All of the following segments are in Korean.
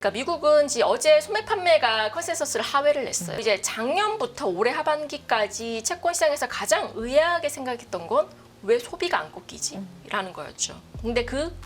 그러니까 미국은 이제 어제 소매 판매가 컨센서스를 하회를 냈어요. 이제 작년부터 올해 하반기까지 채권 시장에서 가장 의아하게 생각했던 건 왜 소비가 안 꺾이지? 라는 거였죠. 근데 그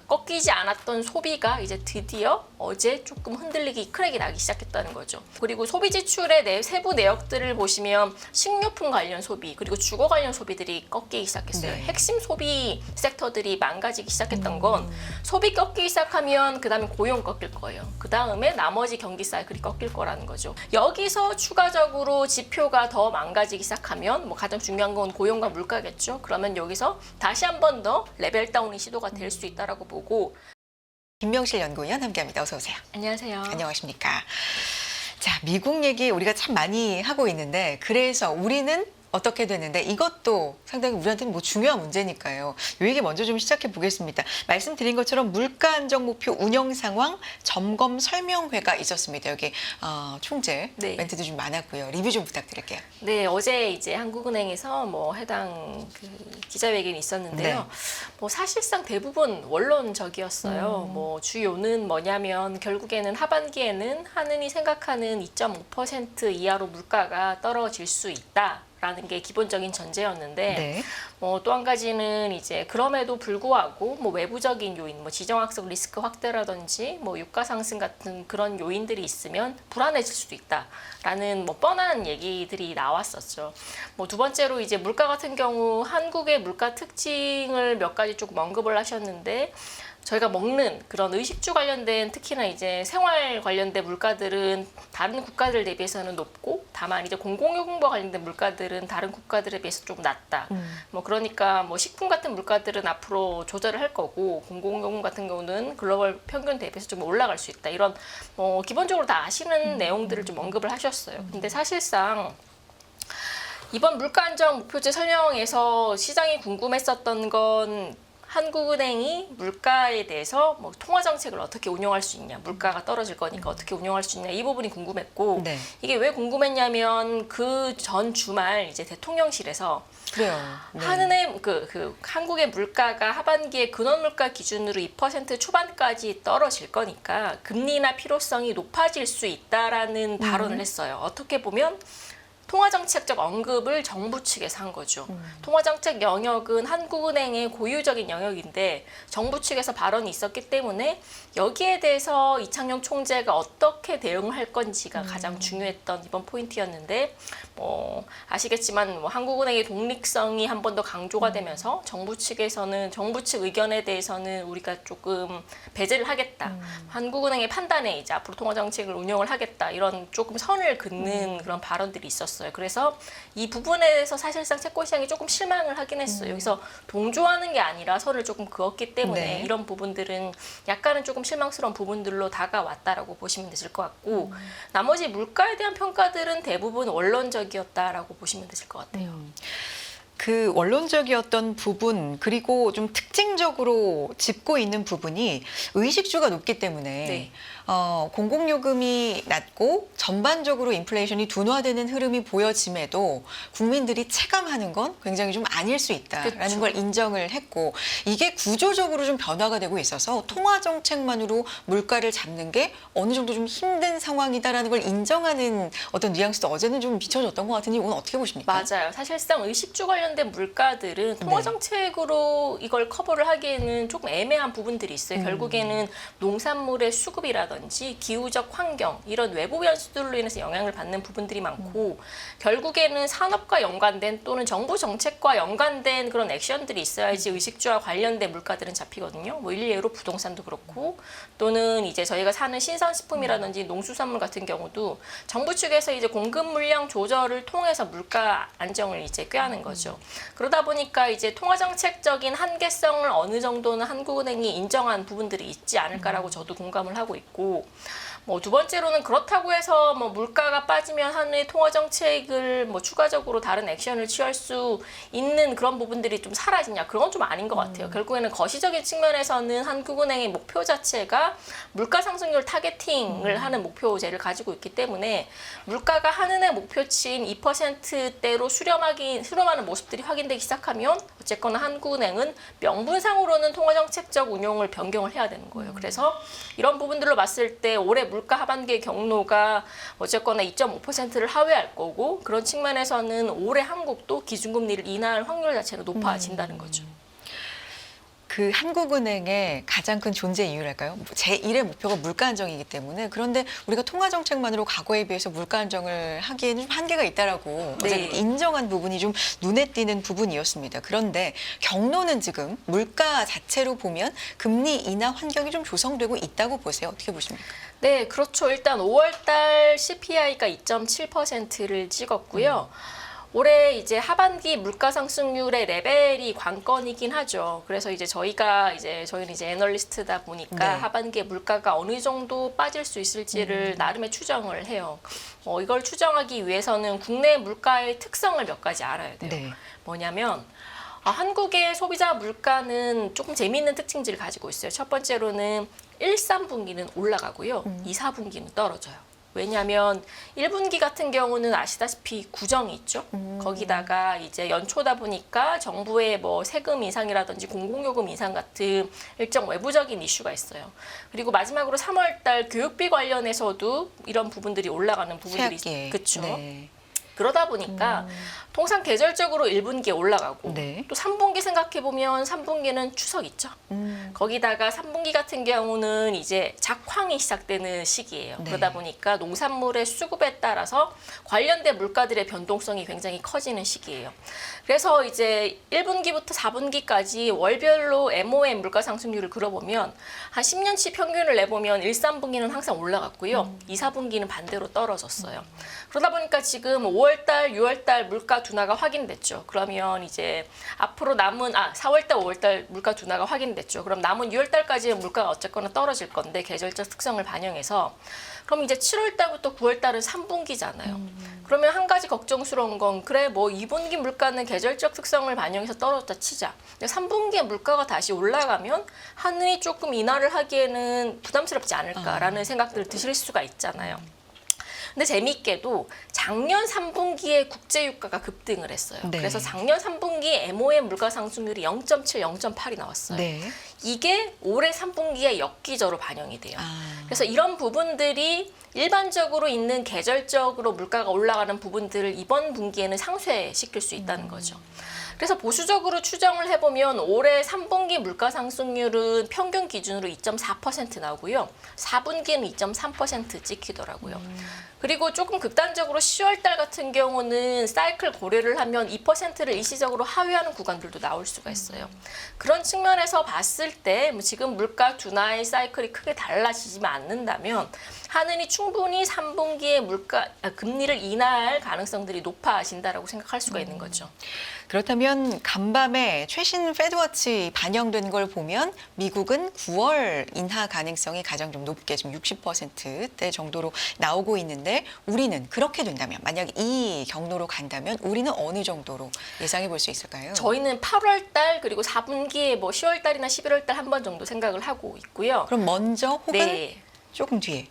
꺾이지 않았던 소비가 이제 드디어 어제 조금 흔들리기, 크랙이 나기 시작했다는 거죠. 그리고 소비 지출의 세부 내역들을 보시면 식료품 관련 소비, 그리고 주거 관련 소비들이 꺾이기 시작했어요. 네. 핵심 소비 섹터들이 망가지기 시작했던 건 소비 꺾이기 시작하면 그 다음에 고용 꺾일 거예요. 그 다음에 나머지 경기 사이클이 꺾일 거라는 거죠. 여기서 추가적으로 지표가 더 망가지기 시작하면 뭐 가장 중요한 건 고용과 물가겠죠. 그러면 여기서 다시 한 번 더 레벨 다운이 시도가 될 수 있다라고 보고. 김명실 연구위원 함께합니다. 어서 오세요. 안녕하세요. 안녕하십니까. 자, 미국 얘기 우리가 참 많이 하고 있는데 그래서 우리는 어떻게 되는데 이것도 상당히 우리한테는 뭐 중요한 문제니까요. 이 얘기 먼저 좀 시작해 보겠습니다. 말씀드린 것처럼 물가 안정 목표 운영 상황 점검 설명회가 있었습니다. 여기 총재 네. 멘트도 좀 많았고요. 리뷰 좀 부탁드릴게요. 네, 어제 이제 한국은행에서 뭐 해당 기자회견이 있었는데요. 네. 뭐 사실상 대부분 원론적이었어요. 뭐 주요는 뭐냐면 결국에는 하반기에는 한은이 생각하는 2.5% 이하로 물가가 떨어질 수 있다. 라는 게 기본적인 전제였는데 네. 또 한 가지는 이제 그럼에도 불구하고 뭐 외부적인 요인, 뭐 지정학적 리스크 확대라든지 뭐 유가 상승 같은 그런 요인들이 있으면 불안해질 수도 있다라는 뭐 뻔한 얘기들이 나왔었죠. 뭐 두 번째로 이제 물가 같은 경우 한국의 물가 특징을 몇 가지 조금 언급을 하셨는데 저희가 먹는 그런 의식주 관련된 특히나 이제 생활 관련된 물가들은 다른 국가들 대비해서는 높고 다만 이제 공공요금과 관련된 물가들은 다른 국가들에 비해서 좀 낮다. 뭐 그러니까 뭐 식품 같은 물가들은 앞으로 조절을 할 거고 공공요금 같은 경우는 글로벌 평균 대비해서 좀 올라갈 수 있다. 이런 뭐 기본적으로 다 아시는 내용들을 좀 언급을 하셨어요. 근데 사실상 이번 물가 안정 목표제 설명에서 시장이 궁금했었던 건 한국은행이 물가에 대해서 뭐 통화 정책을 어떻게 운영할 수 있냐, 물가가 떨어질 거니까 어떻게 운영할 수 있냐 이 부분이 궁금했고 네. 이게 왜 궁금했냐면 그 전 주말 이제 대통령실에서 그래요. 네. 한은의 한국의 물가가 하반기에 근원 물가 기준으로 2% 초반까지 떨어질 거니까 금리나 필요성이 높아질 수 있다라는 발언을 했어요. 어떻게 보면 통화정책적 언급을 정부 측에서 한 거죠. 통화정책 영역은 한국은행의 고유적인 영역인데 정부 측에서 발언이 있었기 때문에 여기에 대해서 이창용 총재가 어떻게 대응을 할 건지가 가장 중요했던 이번 포인트였는데 뭐 아시겠지만 뭐 한국은행의 독립성이 한 번 더 강조가 되면서 정부 측에서는 정부 측 의견에 대해서는 우리가 조금 배제를 하겠다. 한국은행의 판단에 이제 앞으로 통화정책을 운영을 하겠다. 이런 조금 선을 긋는 그런 발언들이 있었어요. 그래서 이 부분에 대해서 사실상 채권 시장이 조금 실망을 하긴 했어요. 여기서 동조하는 게 아니라 선을 조금 그었기 때문에 네. 이런 부분들은 약간은 조금 실망스러운 부분들로 다가왔다라고 보시면 되실 것 같고 나머지 물가에 대한 평가들은 대부분 원론적이었다라고 보시면 되실 것 같아요. 그 원론적이었던 부분 그리고 좀 특징적으로 짚고 있는 부분이 의식주가 높기 때문에 네. 공공요금이 낮고 전반적으로 인플레이션이 둔화되는 흐름이 보여짐에도 국민들이 체감하는 건 굉장히 좀 아닐 수 있다라는 그쵸. 걸 인정을 했고 이게 구조적으로 좀 변화가 되고 있어서 통화 정책만으로 물가를 잡는 게 어느 정도 좀 힘든 상황이다라는 걸 인정하는 어떤 뉘앙스도 어제는 좀 비춰졌던 것 같은데 오늘 어떻게 보십니까? 맞아요. 사실상 의식주 관련된 물가들은 통화정책으로 이걸 커버를 하기에는 조금 애매한 부분들이 있어요. 결국에는 농산물의 수급이라든지 기후적 환경 이런 외부 변수들로 인해서 영향을 받는 부분들이 많고 결국에는 산업과 연관된 또는 정부 정책과 연관된 그런 액션들이 있어야지 의식주와 관련된 물가들은 잡히거든요. 뭐 일례로 부동산도 그렇고 또는 이제 저희가 사는 신선식품이라든지 농수산물 같은 경우도 정부 측에서 이제 공급 물량 조절을 통해서 물가 안정을 이제 꾀하는 거죠. 그러다 보니까 이제 통화정책적인 한계성을 어느 정도는 한국은행이 인정한 부분들이 있지 않을까라고 저도 공감을 하고 있고 뭐 두 번째로는 그렇다고 해서 뭐 물가가 빠지면 한의 통화 정책을 뭐 추가적으로 다른 액션을 취할 수 있는 그런 부분들이 좀 사라지냐, 그건 좀 아닌 것 같아요. 결국에는 거시적인 측면에서는 한국은행의 목표 자체가 물가 상승률 타겟팅을 하는 목표제를 가지고 있기 때문에 물가가 한은의 목표치인 2%대로 수렴하는 모습들이 확인되기 시작하면 어쨌거나 한국은행은 명분상으로는 통화정책적 운용을 변경을 해야 되는 거예요. 그래서 이런 부분들로 봤을 때 올해 물가 하반기의 경로가 어쨌거나 2.5%를 하회할 거고, 그런 측면에서는 올해 한국도 기준금리를 인하할 확률 자체는 높아진다는 거죠. 그 한국은행의 가장 큰 존재 이유랄까요? 제1의 목표가 물가 안정이기 때문에, 그런데 우리가 통화 정책만으로 과거에 비해서 물가 안정을 하기에는 좀 한계가 있다라고 네. 어제 인정한 부분이 좀 눈에 띄는 부분이었습니다. 그런데 경로는 지금 물가 자체로 보면 금리 인하 환경이 좀 조성되고 있다고 보세요. 어떻게 보십니까? 네, 그렇죠. 일단 5월달 CPI가 2.7%를 찍었고요. 올해 이제 하반기 물가 상승률의 레벨이 관건이긴 하죠. 그래서 이제 저희는 이제 애널리스트다 보니까 네. 하반기에 물가가 어느 정도 빠질 수 있을지를 나름의 추정을 해요. 이걸 추정하기 위해서는 국내 물가의 특성을 몇 가지 알아야 돼요. 네. 뭐냐면 한국의 소비자 물가는 조금 재미있는 특징들을 가지고 있어요. 첫 번째로는 1, 3분기는 올라가고요. 2, 4분기는 떨어져요. 왜냐하면 1분기 같은 경우는 아시다시피 구정이 있죠. 거기다가 이제 연초다 보니까 정부의 뭐 세금 인상이라든지 공공요금 인상 같은 일정 외부적인 이슈가 있어요. 그리고 마지막으로 3월달 교육비 관련해서도 이런 부분들이 올라가는 부분들이 새학기에. 그렇죠. 네. 그러다 보니까 통상 계절적으로 1분기에 올라가고 네. 또 3분기 생각해 보면 3분기는 추석 있죠. 거기다가 3분기 같은 경우는 이제 작황이 시작되는 시기예요. 네. 그러다 보니까 농산물의 수급에 따라서 관련된 물가들의 변동성이 굉장히 커지는 시기예요. 그래서 이제 1분기부터 4분기까지 월별로 MOM 물가 상승률을 그려보면 한 10년치 평균을 내보면 1, 3분기는 항상 올라갔고요. 2, 4분기는 반대로 떨어졌어요. 그러다 보니까 지금 5월달, 6월달 물가 둔화가 확인됐죠. 그러면 이제 앞으로 남은 4월달, 5월달 물가 둔화가 확인됐죠. 그럼 남은 6월달까지의 물가가 어쨌거나 떨어질 건데, 계절적 특성을 반영해서. 그럼 이제 7월달부터 9월달은 3분기잖아요. 그러면 한 가지 걱정스러운 건, 그래 뭐 2분기 물가는 계절적 특성을 반영해서 떨어졌다 치자. 근데 3분기에 물가가 다시 올라가면 한은이 조금 인하를 하기에는 부담스럽지 않을까라는 생각들을 드실 수가 있잖아요. 근데 재미있게도 작년 3분기에 국제유가가 급등을 했어요. 네. 그래서 작년 3분기에 MOM 물가 상승률이 0.7, 0.8이 나왔어요. 네. 이게 올해 3분기에 역기저로 반영이 돼요. 아. 그래서 이런 부분들이 일반적으로 있는 계절적으로 물가가 올라가는 부분들을 이번 분기에는 상쇄시킬 수 있다는 거죠. 그래서 보수적으로 추정을 해보면 올해 3분기 물가 상승률은 평균 기준으로 2.4% 나오고요. 4분기는 2.3% 찍히더라고요. 그리고 조금 극단적으로 10월달 같은 경우는 사이클 고려를 하면 2%를 일시적으로 하회하는 구간들도 나올 수가 있어요. 그런 측면에서 봤을 때 지금 물가 둔화의 사이클이 크게 달라지지만 않는다면 한은이 충분히 3분기에 금리를 인하할 가능성들이 높아진다라고 생각할 수가 있는 거죠. 그렇다면 간밤에 최신 페드워치 반영된 걸 보면 미국은 9월 인하 가능성이 가장 좀 높게 지금 60%대 정도로 나오고 있는데, 우리는 그렇게 된다면, 만약 이 경로로 간다면 우리는 어느 정도로 예상해 볼 수 있을까요? 저희는 8월 달 그리고 4분기에 뭐 10월 달이나 11월 달 한 번 정도 생각을 하고 있고요. 그럼 먼저 혹은 네. 조금 뒤에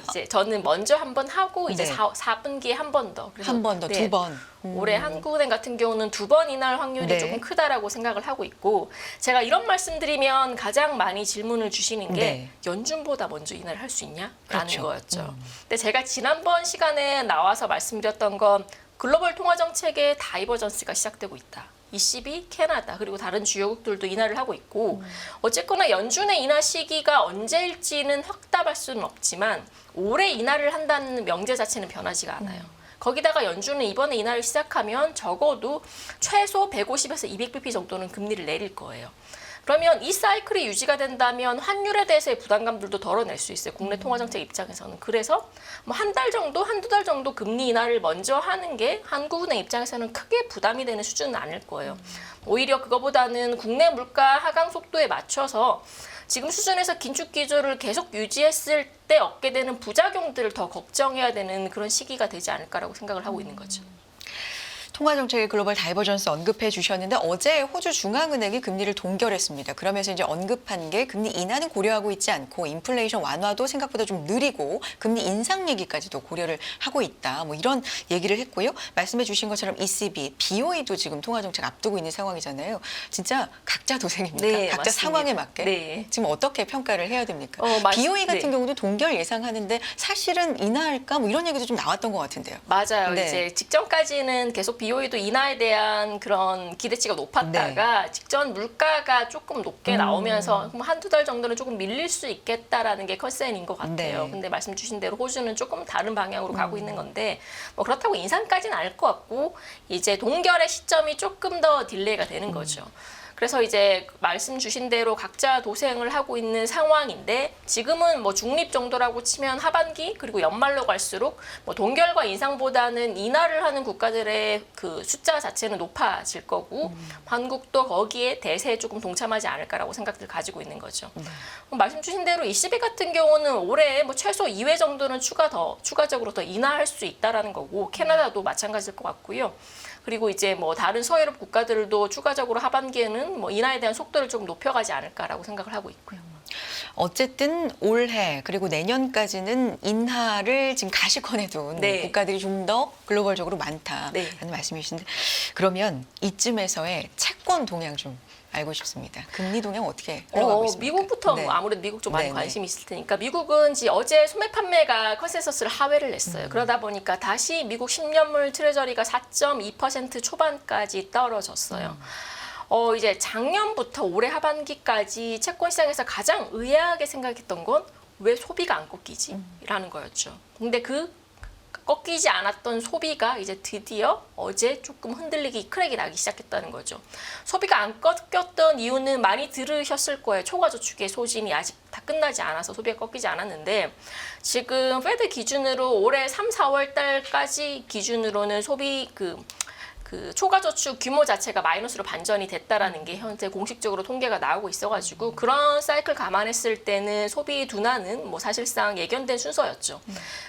이제 저는 먼저 한 번 하고 이제 네. 4분기에 한 번 더. 그래서 한 번 더, 네. 두 번. 올해 한국은행 같은 경우는 2번 인하할 확률이 네. 조금 크다라고 생각을 하고 있고, 제가 이런 말씀드리면 가장 많이 질문을 주시는 게 네. 연준보다 먼저 인하를 할 수 있냐? 라는 그렇죠. 거였죠. 근데 제가 지난번 시간에 나와서 말씀드렸던 건 글로벌 통화 정책의 다이버전스가 시작되고 있다. ECB, 캐나다 그리고 다른 주요국들도 인하를 하고 있고, 어쨌거나 연준의 인하 시기가 언제일지는 확답할 수는 없지만 올해 인하를 한다는 명제 자체는 변하지가 않아요. 거기다가 연준은 이번에 인하를 시작하면 적어도 최소 150에서 200bp 정도는 금리를 내릴 거예요. 그러면 이 사이클이 유지가 된다면 환율에 대해서의 부담감들도 덜어낼 수 있어요. 국내 통화정책 입장에서는. 그래서 뭐 한 달 정도, 한두 달 정도 금리 인하를 먼저 하는 게 한국은행 입장에서는 크게 부담이 되는 수준은 아닐 거예요. 오히려 그거보다는 국내 물가 하강 속도에 맞춰서 지금 수준에서 긴축 기조를 계속 유지했을 때 얻게 되는 부작용들을 더 걱정해야 되는 그런 시기가 되지 않을까라고 생각을 하고 있는 거죠. 통화정책의 글로벌 다이버전스 언급해 주셨는데 어제 호주 중앙은행이 금리를 동결했습니다. 그러면서 이제 언급한 게 금리 인하는 고려하고 있지 않고 인플레이션 완화도 생각보다 좀 느리고 금리 인상 얘기까지도 고려를 하고 있다. 뭐 이런 얘기를 했고요. 말씀해 주신 것처럼 ECB, BOE도 지금 통화정책 앞두고 있는 상황이잖아요. 진짜 각자 도생입니까? 네, 각자 맞습니다. 상황에 맞게 네. 지금 어떻게 평가를 해야 됩니까? BOE 같은 네. 경우도 동결 예상하는데 사실은 인하할까? 뭐 이런 얘기도 좀 나왔던 것 같은데요. 맞아요. 네. 이제 직전까지는 계속 BOE도 인하에 대한 그런 기대치가 높았다가 직전 물가가 조금 높게 나오면서 한두 달 정도는 조금 밀릴 수 있겠다라는 게 컨센인 것 같아요. 네. 근데 말씀 주신 대로 호주는 조금 다른 방향으로 가고 있는 건데 뭐 그렇다고 인상까지는 알 것 같고 이제 동결의 시점이 조금 더 딜레이가 되는 거죠. 그래서 이제 말씀 주신 대로 각자 도생을 하고 있는 상황인데 지금은 뭐 중립 정도라고 치면 하반기 그리고 연말로 갈수록 뭐 동결과 인상보다는 인하를 하는 국가들의 그 숫자 자체는 높아질 거고 한국도 거기에 대세에 조금 동참하지 않을까라고 생각들 가지고 있는 거죠. 말씀 주신 대로 ECB 같은 경우는 올해 뭐 최소 2회 정도는 추가적으로 더 인하할 수 있다라는 거고 캐나다도 마찬가지일 것 같고요. 그리고 이제 뭐 다른 서유럽 국가들도 추가적으로 하반기에는 뭐 인하에 대한 속도를 좀 높여가지 않을까라고 생각을 하고 있고요. 어쨌든 올해 그리고 내년까지는 인하를 지금 가시권에 둔 네. 국가들이 좀 더 글로벌적으로 많다라는 네. 말씀이신데 그러면 이쯤에서의 채권 동향 좀 알고 싶습니다. 금리 동향 어떻게 흘러가고 있습니까? 미국부터 네. 뭐 아무래도 미국 쪽 많이 네, 관심이 있을 테니까 미국은 어제 소매 판매가 컨센서스를 하회를 냈어요. 그러다 보니까 다시 미국 10년물 트레저리가 4.2% 초반까지 떨어졌어요. 이제 작년부터 올해 하반기까지 채권 시장에서 가장 의아하게 생각했던 건 왜 소비가 안 꺾이지? 라는 거였죠. 근데 그 꺾이지 않았던 소비가 이제 드디어 어제 조금 흔들리기, 크랙이 나기 시작했다는 거죠. 소비가 안 꺾였던 이유는 많이 들으셨을 거예요. 초과저축의 소진이 아직 다 끝나지 않아서 소비가 꺾이지 않았는데 지금 페드 기준으로 올해 3, 4월 달까지 기준으로는 소비 그 초과저축 규모 자체가 마이너스로 반전이 됐다라는 게 현재 공식적으로 통계가 나오고 있어가지고 그런 사이클 감안했을 때는 소비 둔화는 뭐 사실상 예견된 순서였죠.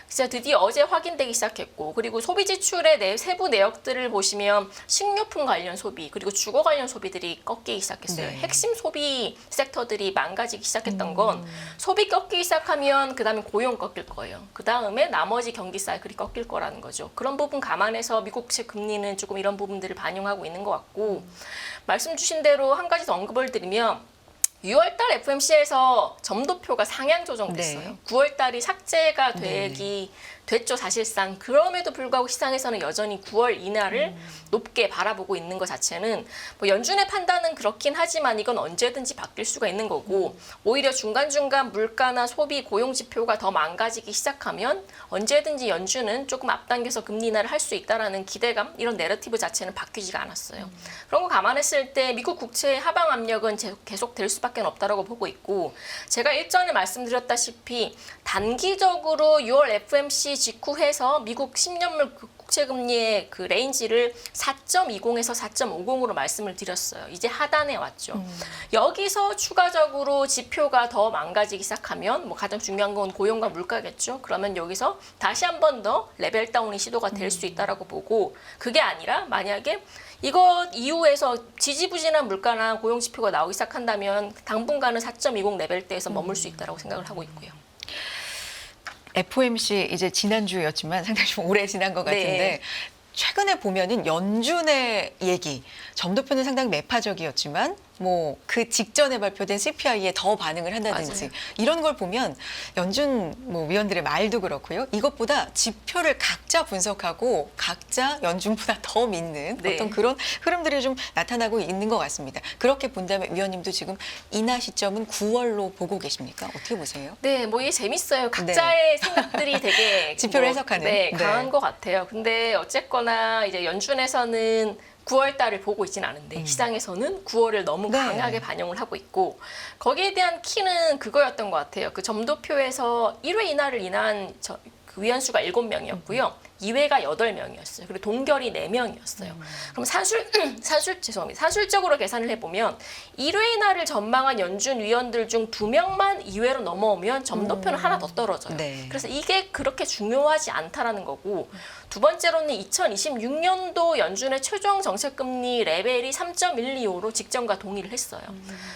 진짜 드디어 어제 확인되기 시작했고 그리고 소비 지출의 세부 내역들을 보시면 식료품 관련 소비 그리고 주거 관련 소비들이 꺾이기 시작했어요. 네. 핵심 소비 섹터들이 망가지기 시작했던 건 소비 꺾이기 시작하면 그 다음에 고용 꺾일 거예요. 그 다음에 나머지 경기 사이클이 꺾일 거라는 거죠. 그런 부분 감안해서 미국채 금리는 조금 이런 부분들을 반영하고 있는 것 같고 말씀 주신 대로 한 가지 더 언급을 드리면 6월달 FMC에서 점도표가 상향 조정됐어요. 네. 9월달이 삭제가 네. 됐죠 사실상. 그럼에도 불구하고 시장에서는 여전히 9월 인하를 높게 바라보고 있는 것 자체는 뭐 연준의 판단은 그렇긴 하지만 이건 언제든지 바뀔 수가 있는 거고 오히려 중간중간 물가나 소비, 고용 지표가 더 망가지기 시작하면 언제든지 연준은 조금 앞당겨서 금리 인하를 할 수 있다라는 기대감 이런 내러티브 자체는 바뀌지가 않았어요. 그런 거 감안했을 때 미국 국채의 하방 압력은 계속 될 수밖에 없다라고 보고 있고 제가 일전에 말씀드렸다시피 단기적으로 6월 FMC 직후해서 미국 10년물 국채금리의 그 레인지를 4.20에서 4.50으로 말씀을 드렸어요. 이제 하단에 왔죠. 여기서 추가적으로 지표가 더 망가지기 시작하면 뭐 가장 중요한 건 고용과 물가겠죠. 그러면 여기서 다시 한 번 더 레벨 다운이 시도가 될 수 있다라고 보고 그게 아니라 만약에 이것 이후에서 지지부진한 물가나 고용 지표가 나오기 시작한다면 당분간은 4.20 레벨대에서 머물 수 있다라고 생각을 하고 있고요. FOMC 이제 지난주였지만 상당히 좀 오래 지난 것 같은데 네. 최근에 보면은 연준의 얘기 점도표는 상당히 매파적이었지만 뭐 그 직전에 발표된 CPI에 더 반응을 한다든지 맞아요. 이런 걸 보면 연준 뭐 위원들의 말도 그렇고요. 이것보다 지표를 각자 분석하고 각자 연준보다 더 믿는 네. 어떤 그런 흐름들이 좀 나타나고 있는 것 같습니다. 그렇게 본다면 위원님도 지금 인하 시점은 9월로 보고 계십니까? 어떻게 보세요? 네, 뭐 이게 재밌어요. 각자의 생각들이 되게 지표를 해석하는. 네, 강한 네. 것 같아요. 근데 어쨌거나 이제 연준에서는 9월 달을 보고 있지는 않은데 시장에서는 9월을 너무 네. 강하게 반영을 하고 있고 거기에 대한 키는 그거였던 것 같아요. 그 점도표에서 1회 인하를 인한 그 위원수가 7명이었고요. 이외가 8명이었어요. 그리고 동결이 4명이었어요. 그럼 산술적으로 계산을 해보면 1회 이날을 전망한 연준 위원들 중 2명만 2회로 넘어오면 점도표는 하나 더 떨어져요. 네. 그래서 이게 그렇게 중요하지 않다라는 거고, 두 번째로는 2026년도 연준의 최종 정책금리 레벨이 3.125로 직전과 동의를 했어요.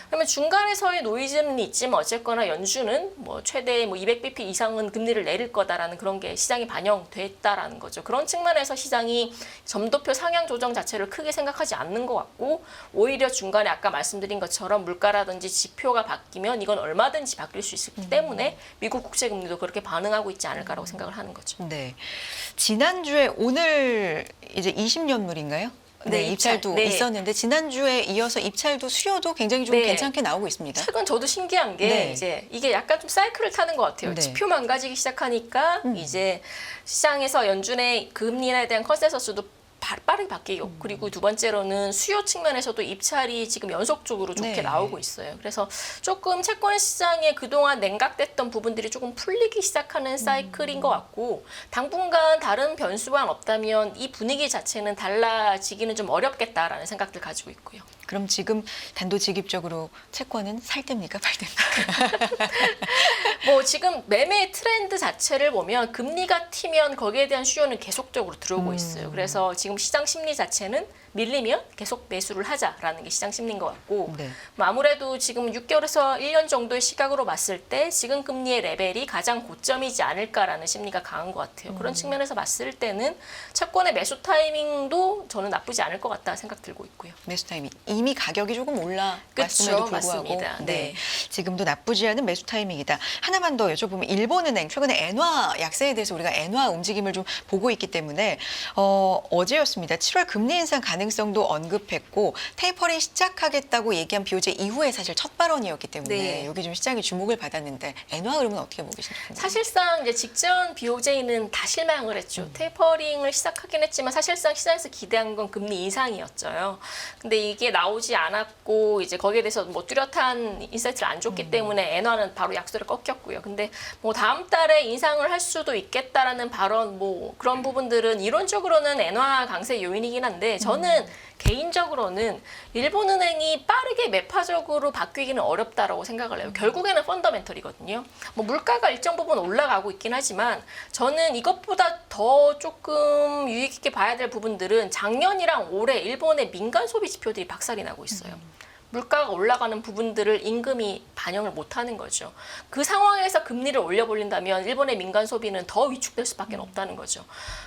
그러면 중간에서의 노이즈는 있지만 어쨌거나 연준은 뭐 최대 뭐 200bp 이상은 금리를 내릴 거다라는 그런 게 시장에 반영됐다라는 거죠. 그런 측면에서 시장이 점도표 상향 조정 자체를 크게 생각하지 않는 것 같고, 오히려 중간에 아까 말씀드린 것처럼 물가라든지 지표가 바뀌면 이건 얼마든지 바뀔 수 있기 때문에 미국 국채금리도 그렇게 반응하고 있지 않을까라고 생각을 하는 거죠. 네. 지난주에 오늘 이제 20년물인가요? 네, 입찰도 네. 있었는데 지난주에 이어서 입찰도 수요도 굉장히 좀 네. 괜찮게 나오고 있습니다. 최근 저도 신기한 게 네. 이제 이게 약간 좀 사이클을 타는 것 같아요. 네. 지표 망가지기 시작하니까 이제 시장에서 연준의 금리에 대한 컨센서스도 빠르게 바뀌고, 그리고 두 번째로는 수요 측면에서도 입찰이 지금 연속적으로 좋게 네. 나오고 있어요. 그래서 조금 채권 시장에 그동안 냉각됐던 부분들이 조금 풀리기 시작하는 사이클인 것 같고, 당분간 다른 변수만 없다면 이 분위기 자체는 달라지기는 좀 어렵겠다라는 생각들 가지고 있고요. 그럼 지금 단도직입적으로 채권은 살 때입니까? 팔 때입니까? 뭐 지금 매매 트렌드 자체를 보면 금리가 튀면 거기에 대한 수요는 계속적으로 들어오고 있어요. 그래서 지금 시장 심리 자체는 밀리면 계속 매수를 하자라는 게 시장 심리인 것 같고, 네. 뭐 아무래도 지금 6개월에서 1년 정도의 시각으로 봤을 때 지금 금리의 레벨이 가장 고점이지 않을까라는 심리가 강한 것 같아요. 그런 측면에서 봤을 때는 채권의 매수 타이밍도 저는 나쁘지 않을 것 같다 생각 들고 있고요. 매수 타이밍 이미 가격이 조금 올라왔음에도 그쵸, 불구하고 맞습니다. 네. 지금도 나쁘지 않은 매수 타이밍이다. 하나만 더 여쭤보면 일본은행 최근에 엔화 약세에 대해서 우리가 엔화 움직임을 좀 보고 있기 때문에 어제였습니다. 7월 금리 인상 가능성도 언급했고 테이퍼링 시작하겠다고 얘기한 BOJ 이후에 사실 첫 발언이었기 때문에 네. 여기 좀 시장이 주목을 받았는데 엔화 흐름은 어떻게 보고 계십니까? 사실상 이제 직전 BOJ는 다 실망을 했죠. 테이퍼링을 시작하긴 했지만 사실상 시장에서 기대한 건 금리 인상이었죠. 근데 이게 나오지 않았고 이제 거기에 대해서 뭐 뚜렷한 인사이트를 안 줬기 때문에 엔화는 바로 약세를 꺾였고요. 근데 뭐 다음 달에 인상을 할 수도 있겠다라는 발언 뭐 그런 부분들은 이론적으로는 엔화 강세 요인이긴 한데 저는 개인적으로는 일본은행이 빠르게 매파적으로 바뀌기는 어렵다라고 생각을 해요. 결국에는 펀더멘털이거든요. 뭐 물가가 일정 부분 올라가고 있긴 하지만 저는 이것보다 더 조금 유익 있게 봐야 될 부분들은 작년이랑 올해 일본의 민간 소비 지표들이 박살이 나고 있어요. 물가가 올라가는 부분들을 임금이 반영을 못하는 거죠. 그 상황에서 금리를 올려버린다면 일본의 민간 소비는 더 위축될 수밖에 없다는 거죠.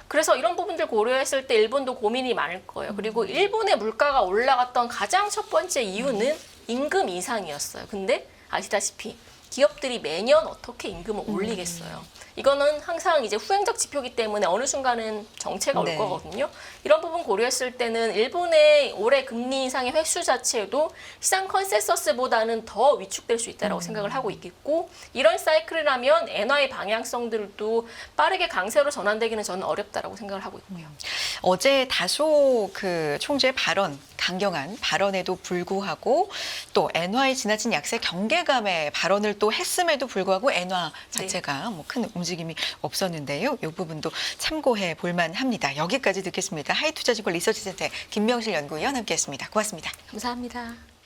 그래서 이런 부분들 고려했을 때 일본도 고민이 많을 거예요. 그리고 일본의 물가가 올라갔던 가장 첫 번째 이유는 임금 인상이었어요. 근데 아시다시피 기업들이 매년 어떻게 임금을 올리겠어요. 이거는 항상 이제 후행적 지표이기 때문에 어느 순간은 정체가 올 네. 거거든요. 이런 부분 고려했을 때는 일본의 올해 금리 인상의 횟수 자체도 시장 컨센서스보다는 더 위축될 수 있다고 생각을 하고 있겠고, 이런 사이클이라면 엔화의 방향성들도 빠르게 강세로 전환되기는 저는 어렵다라고 생각을 하고 있고요. 어제 다소 그 총재 발언, 강경한 발언에도 불구하고 또 엔화의 지나친 약세 경계감의 발언을 또 했음에도 불구하고 엔화 자체가 뭐 큰 움직임이 없었는데요. 이 부분도 참고해 볼 만합니다. 여기까지 듣겠습니다. 하이투자증권 리서치센터의 김명실 연구위원 함께했습니다. 고맙습니다. 감사합니다.